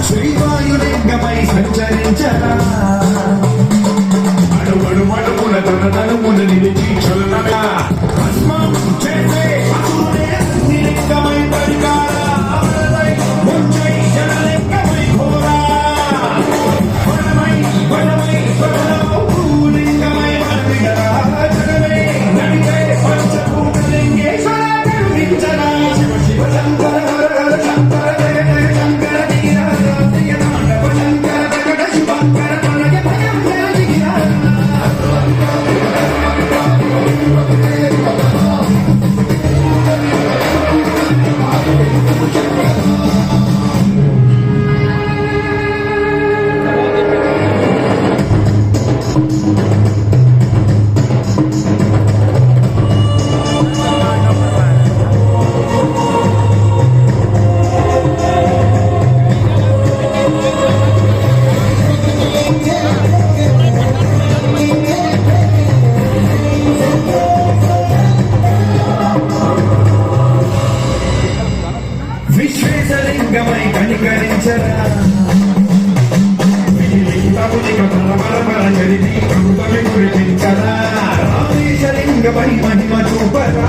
శ్రీవాయులింగమై సంచరించరా అడుగడు మడుగున తనమున నిలిచి చలనగా భస్మం చేసే అసురుడే లింగమై పరికారా ముంచై జనలింగమై ఘోరా వనమై వనమై లింగమై వనవిడరా జగమే నడిచే పంచభూత లింగేశ్వర కరుణించరా శివ శివ శంకర హర హర శంకర జయ జయ శంకర దిగిరా దిగ తాండవ శంకర జగడ శివంకర తనయ భయం జయ దిగిరా విశ్వేశలింగమై కనికరించరా చరితి ప్రభుత్వమే కురిపించరా రామేశలింగమై మహిమ చూపరా